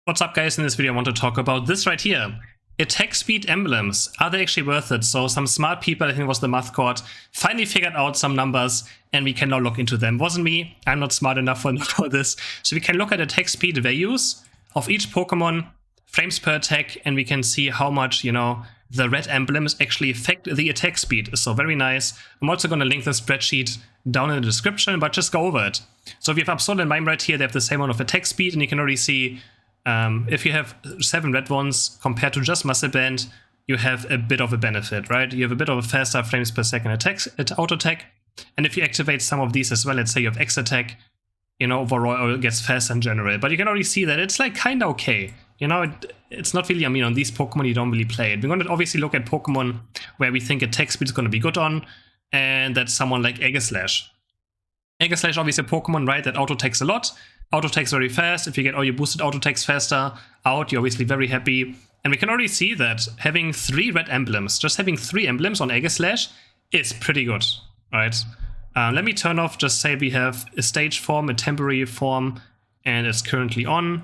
What's up, guys? In this video I want to talk about this right here. Attack speed emblems. Are they actually worth it? So some smart people, I think it was the math court, finally figured out some numbers and we can now look into them. Wasn't me. I'm not smart enough for this. So we can look at attack speed values of each Pokemon, frames per attack, and we can see how much, the red emblems actually affect the attack speed. So very nice. I'm also going to link the spreadsheet down in the description, but just go over it. So if you have Absol and Mime right here, they have the same amount of attack speed, and you can already see if you have 7 red ones compared to just Muscle Band, you have a bit of a benefit, right? You have a bit of a faster frames per second auto attack. And if you activate some of these as well, let's say you have X attack, overall it gets faster in general. But you can already see that it's like kind of okay. It's not really, on these Pokemon you don't really play it. We're going to obviously look at Pokemon where we think attack speed is going to be good on, and that's someone like Aegislash. Aegislash, obviously a Pokemon, right, that auto attacks a lot. Auto attacks very fast. If you get all your boosted auto attacks faster out, you're obviously very happy. And we can already see that having 3 red emblems, just having 3 emblems on Aegislash is pretty good, right? Let me turn off, just say we have a stage form, a temporary form, and it's currently on.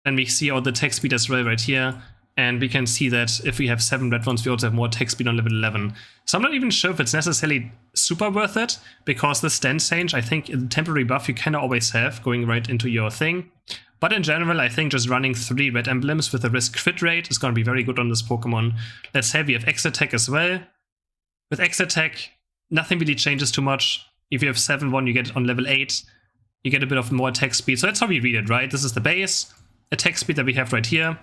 And we see all the attack speed as well right here. And we can see that if we have 7 red ones, we also have more attack speed on level 11. So I'm not even sure if it's necessarily super worth it, because the stance change, I think the temporary buff you kind of always have going right into your thing. But in general, I think just running 3 red emblems with a risk crit rate is going to be very good on this Pokemon. Let's say we have X attack as well. With X attack, nothing really changes too much. If you have 7-1, you get on level 8, you get a bit of more attack speed. So that's how we read it, right? This is the base attack speed that we have right here.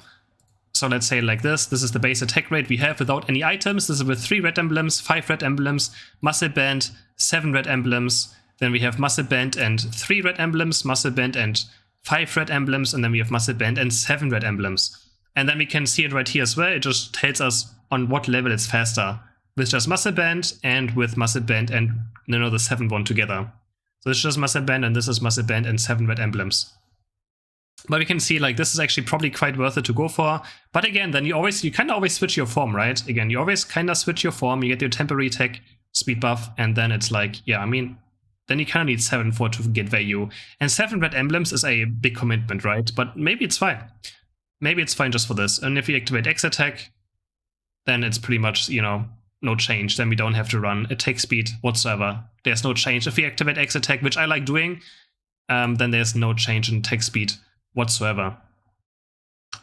So let's say like this is the base attack rate we have without any items. This is with 3 red emblems, 5 red emblems, Muscle Band, 7 red emblems. Then we have Muscle Band and 3 red emblems, Muscle Band and 5 red emblems, and then we have Muscle Band and 7 red emblems. And then we can see it right here as well. It just tells us on what level it's faster, with just Muscle Band and with Muscle Band and the 7-1 together. So this is just Muscle Band and this is Muscle Band and 7 red emblems. But we can see like this is actually probably quite worth it to go for. But again, then you kind of always switch your form, right? Again, you always kind of switch your form. You get your temporary attack speed buff, and then it's like, then you kind of need 7-4 to get value. And 7 red emblems is a big commitment, right? But maybe it's fine. Maybe it's fine just for this. And if you activate X attack, then it's pretty much, no change. Then we don't have to run attack speed whatsoever. There's no change. If we activate X attack, which I like doing, then there's no change in attack speed whatsoever.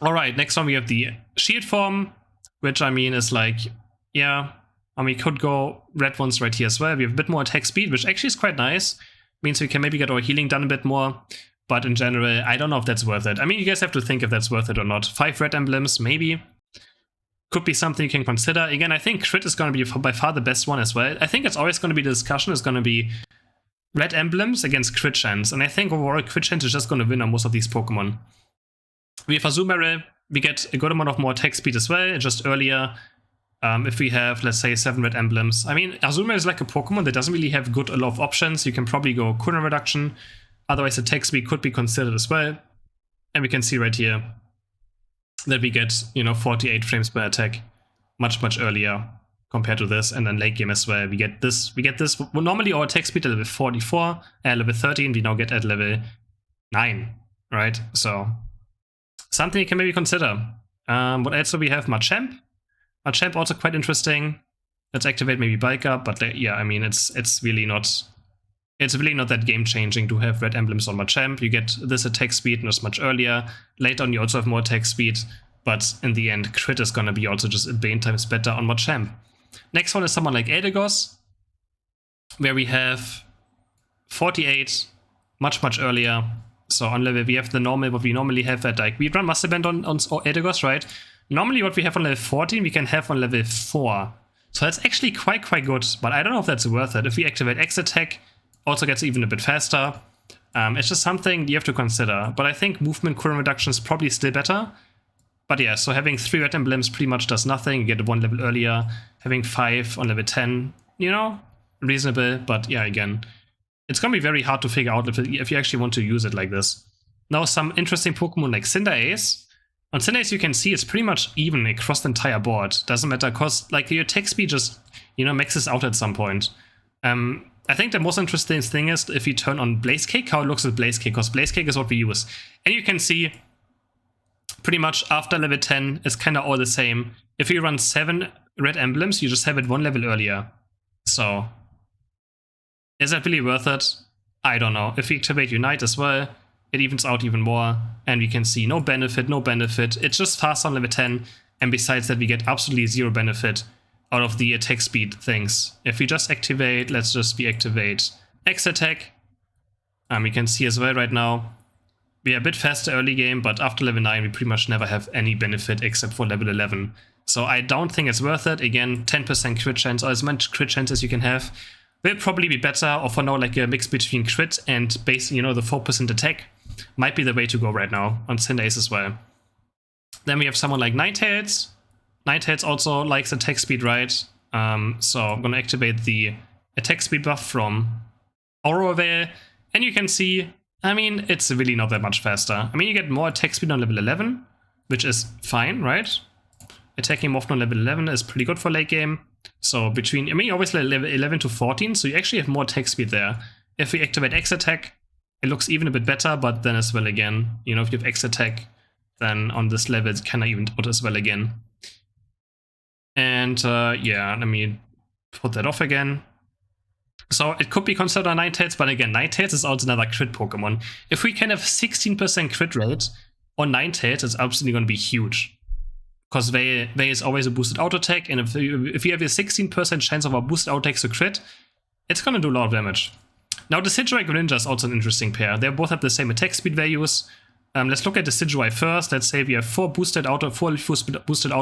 Alright, next one we have the shield form, which is like, we could go red ones right here as well. We have a bit more attack speed, which actually is quite nice. Means we can maybe get our healing done a bit more, but in general, I don't know if that's worth it. You guys have to think if that's worth it or not. 5 red emblems, maybe. Could be something you can consider. Again, I think crit is going to be by far the best one as well. I think it's always going to be the discussion is going to be red emblems against crit chance, and I think overall crit chance is just going to win on most of these Pokemon. We have Azumarill, we get a good amount of more attack speed as well, just earlier. If we have, let's say, 7 red emblems. Azumarill is like a Pokemon that doesn't really have a lot of options. You can probably go cooldown reduction, otherwise attack speed could be considered as well. And we can see right here that we get, 48 frames per attack much earlier compared to this, and then late game as well. We get this. Well, normally our attack speed at level 44, level 13, we now get at level 9, right? So something you can maybe consider. What else do we have? Machamp. Machamp also quite interesting. Let's activate maybe Bulk Up, but it's really not that game changing to have red emblems on Machamp. You get this attack speed not much earlier. Later on you also have more attack speed, but in the end crit is gonna be also just a billion times better on Machamp. Next one is someone like Eldegoss, where we have 48 much earlier. So on level we have the normal, what we normally have at we run Muscle Band on Eldegoss, right? Normally what we have on level 14 we can have on level 4. So that's actually quite good, but I don't know if that's worth it. If we activate X attack, also gets even a bit faster. It's just something you have to consider. But I think movement cooldown reduction is probably still better. But yeah, so having 3 red emblems pretty much does nothing. You get 1 level earlier. Having 5 on level 10, reasonable. But yeah, again, it's going to be very hard to figure out if you actually want to use it like this. Now, some interesting Pokemon like Cinderace. On Cinderace, you can see it's pretty much even across the entire board. Doesn't matter, because your attack speed just, maxes out at some point. I think the most interesting thing is if you turn on Blaze Kick, how it looks with Blaze Kick, because Blaze Kick is what we use. And you can see pretty much after level 10, it's kind of all the same. If you run 7 red emblems, you just have it 1 level earlier. So, is that really worth it? I don't know. If we activate Unite as well, it evens out even more, and we can see no benefit, no benefit. It's just fast on level 10, and besides that, we get absolutely 0 benefit out of the attack speed things. If we just activate, let's just deactivate X attack. We can see as well right now, we are a bit faster early game, but after level 9, we pretty much never have any benefit except for level 11. So I don't think it's worth it. Again, 10% crit chance, or as much crit chance as you can have, will probably be better, or for now, like a mix between crit and base, you know, the 4% attack might be the way to go right now on Cinderace as well. Then we have someone like Ninetales. Ninetales also likes attack speed, right? So I'm gonna activate the attack speed buff from Aurora Veil, and you can see, I mean, it's really not that much faster. I mean, you get more attack speed on level 11, which is fine, right? Attacking more often on level 11 is pretty good for late game. So between, I mean, obviously level 11 to 14, so you actually have more attack speed there. If we activate X attack, it looks even a bit better, but then as well again, you know, if you have X attack, then on this level it's kind of evened out as well again. And yeah, let me put that off again. So it could be considered a Ninetales, but again, Ninetales is also another crit Pokemon. If we can have 16% crit rate on Ninetales, it's absolutely going to be huge. Because Veil is always a boosted auto attack, and if you have a 16% chance of a boosted auto attack to crit, it's going to do a lot of damage. Now the Sidgewai Greninja is also an interesting pair. They both have the same attack speed values. Let's look at the Sidgewai first. Let's say we have 4 boosted auto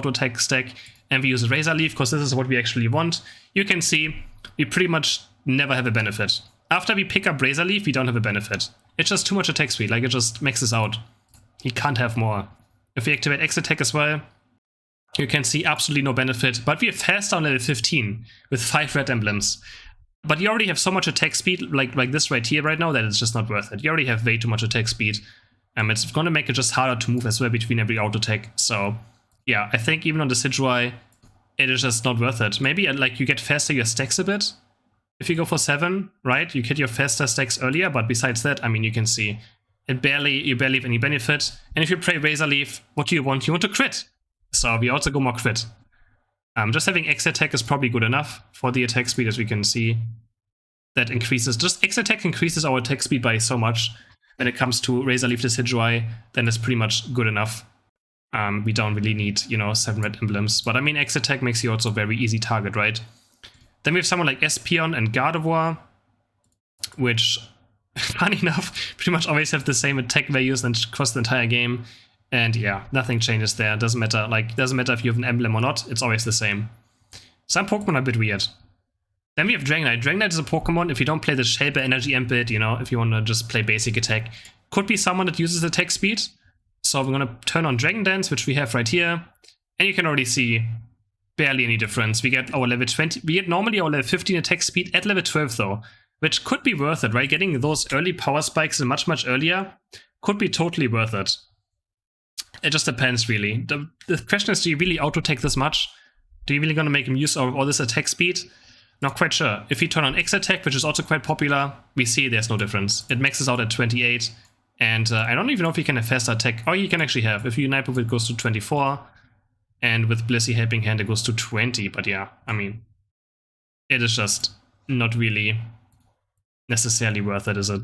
attack stack, and we use a Razor Leaf because this is what we actually want. You can see we pretty much never have a benefit. After we pick up Razor Leaf, we don't have a benefit. It's just too much attack speed, like it just maxes out. He can't have more. If we activate X attack as well, you can see absolutely no benefit, but we are faster on level 15 with 5 red emblems. But you already have so much attack speed, like this right here right now, that it's just not worth it. You already have way too much attack speed. It's going to make it just harder to move as well between every auto attack. So yeah, I think even on the Sidgewai, it is just not worth it. Maybe like you get faster your stacks a bit. If you go for 7, right, you get your faster stacks earlier, but besides that, I mean, you can see you barely have any benefit. And if you play Razor Leaf, what do you want? You want to crit. So we also go more crit. Just having X attack is probably good enough for the attack speed, as we can see. That increases, just X attack increases our attack speed by so much. When it comes to Razor Leaf to Sidgewai, then it's pretty much good enough. We don't really need, you know, 7 red emblems. But I mean, X attack makes you also a very easy target, right? Then we have someone like Espeon and Gardevoir, which, funny enough, pretty much always have the same attack values and across the entire game. And yeah, nothing changes there. Doesn't matter. Like, doesn't matter if you have an emblem or not. It's always the same. Some Pokemon are a bit weird. Then we have Dragonite. Dragonite is a Pokemon, if you don't play the Shell Bear Energy Amp build, you know, if you want to just play basic attack, could be someone that uses attack speed. So we're going to turn on Dragon Dance, which we have right here. And you can already see barely any difference. We get our level 20, we get normally our level 15 attack speed at level 12 though, which could be worth it, right? Getting those early power spikes much earlier could be totally worth it. It just depends really. The question is, do you really auto-attack this much? Do you really going to make him use all this attack speed? Not quite sure. If you turn on X attack, which is also quite popular, we see there's no difference. It maxes out at 28, and I don't even know if you can have faster attack. Oh, you can actually have. If you Unite with it, goes to 24, and with Blissey Helping Hand, it goes to 20. But yeah, I mean, it is just not really necessarily worth it, is it?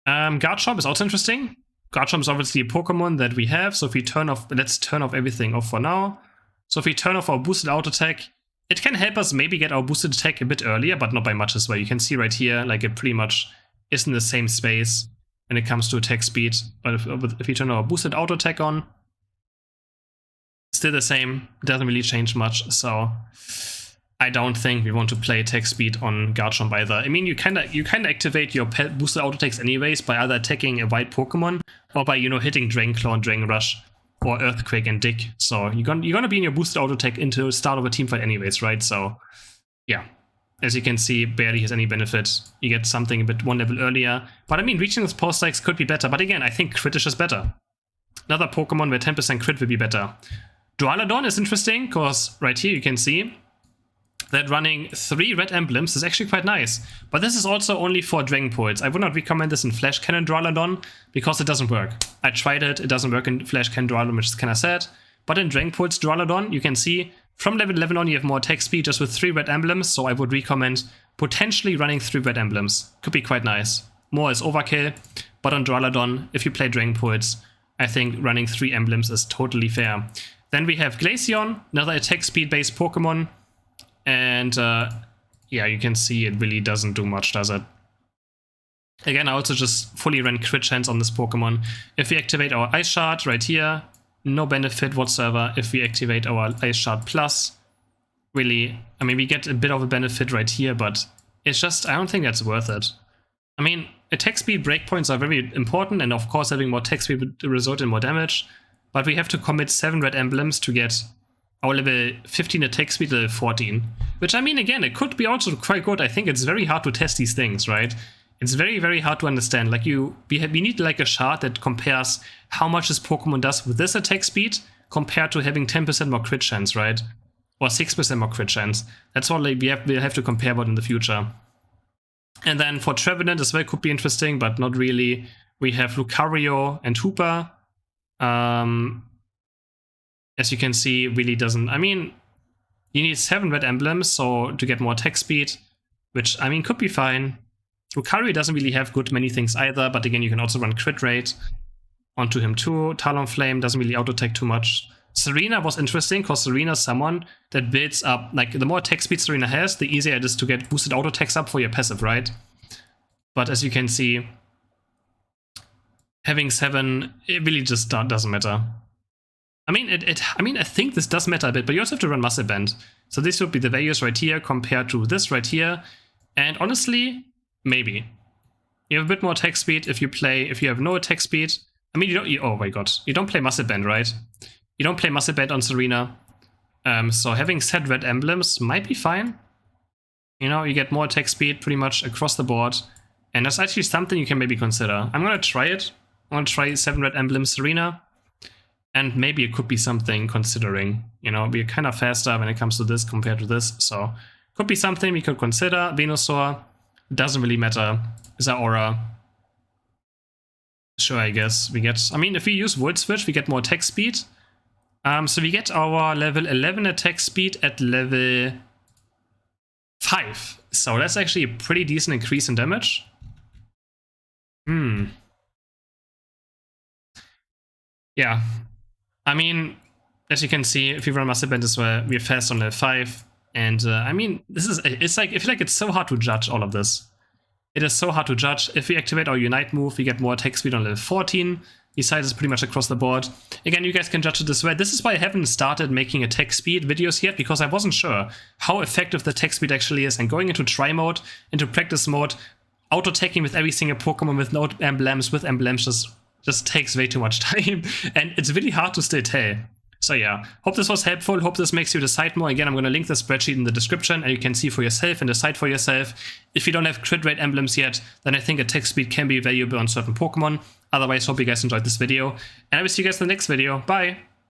Garchomp is also interesting. Garchomp is obviously a Pokemon that we have, so if we turn off, let's turn off everything off for now. So if we turn off our boosted auto attack, it can help us maybe get our boosted attack a bit earlier, but not by much as well. You can see right here, like it pretty much is in the same space when it comes to attack speed. But if we turn our boosted auto attack on, still the same, doesn't really change much. So I don't think we want to play attack speed on Garchomp either. I mean, you kinda activate your boosted auto attacks anyways by either attacking a white Pokemon or by, you know, hitting Dragon Claw and Dragon Rush or Earthquake and Dig. So you're gonna be in your boosted auto attack into the start of a team fight anyways, right? So yeah, as you can see, barely has any benefit. You get something a bit one level earlier. But I mean, reaching those power spikes could be better. But again, I think crit is just better. Another Pokemon where 10% crit would be better. Dualadon is interesting because right here you can see that running 3 red emblems is actually quite nice. But this is also only for Dragon Poets. I would not recommend this in Flash Cannon Duraludon because it doesn't work. I tried it, it doesn't work in Flash Cannon Duraludon, which is kind of sad. But in Dragon Poets Duraludon, you can see from level 11 on you have more attack speed just with 3 red emblems, so I would recommend potentially running 3 red emblems. Could be quite nice. More is overkill, but on Duraludon, if you play Dragon Poets, I think running 3 emblems is totally fair. Then we have Glaceon, another attack speed based Pokemon. And yeah, you can see it really doesn't do much, does it? Again, I also just fully ran Crit Chance on this Pokemon. If we activate our Ice Shard right here, no benefit whatsoever. If we activate our Ice Shard Plus, really, I mean, we get a bit of a benefit right here, but it's just, I don't think that's worth it. I mean, attack speed breakpoints are very important, and of course having more attack speed would result in more damage, but we have to commit 7 red emblems to get our level 15 attack speed to level 14. Which, I mean, again, it could be also quite good. I think it's very hard to test these things, right? It's very, very hard to understand. Like, we need like a chart that compares how much this Pokemon does with this attack speed compared to having 10% more crit chance, right? Or 6% more crit chance. That's what like, we'll have to compare about in the future. And then for Trevenant as well could be interesting, but not really. We have Lucario and Hooper. As you can see, really doesn't... I mean, you need 7 red emblems so to get more attack speed, which, I mean, could be fine. Lucario doesn't really have good many things either, but again, you can also run crit rate onto him too. Talonflame doesn't really auto-attack too much. Serena was interesting, because Serena is someone that builds up... Like, the more attack speed Serena has, the easier it is to get boosted auto-attacks up for your passive, right? But as you can see, having 7, it really just doesn't matter. I mean, I think this does matter a bit, but you also have to run Muscle Band. So this would be the values right here compared to this right here. And honestly, maybe. You have a bit more attack speed if you have no attack speed. I mean, oh my god, you don't play Muscle Band, right? You don't play Muscle Band on Serena. So having set red emblems might be fine. You know, you get more attack speed pretty much across the board. And that's actually something you can maybe consider. I'm gonna try it. I'm gonna try 7 red emblems Serena. And maybe it could be something considering, you know, we're kind of faster when it comes to this compared to this. So could be something we could consider. Venusaur, doesn't really matter. Zeraora, sure, I guess. We get, I mean, if we use Volt Switch, we get more attack speed. So we get our level 11 attack speed at level 5. So that's actually a pretty decent increase in damage. Yeah. I mean, as you can see, if you run Muscle Band as well, we're fast on level 5. And I mean, it's like, I feel like it's so hard to judge all of this. It is so hard to judge. If we activate our Unite move, we get more attack speed on level 14. Besides, it's pretty much across the board. Again, you guys can judge it as well. This is why I haven't started making attack speed videos yet, because I wasn't sure how effective the attack speed actually is. And going into try mode, into practice mode, auto-attacking with every single Pokemon with no emblems, with emblems just takes way too much time, and it's really hard to still tell. So yeah, hope this was helpful, hope this makes you decide more. Again, I'm going to link the spreadsheet in the description, and you can see for yourself and decide for yourself. If you don't have crit rate emblems yet, then I think attack speed can be valuable on certain Pokemon. Otherwise, hope you guys enjoyed this video, and I will see you guys in the next video. Bye!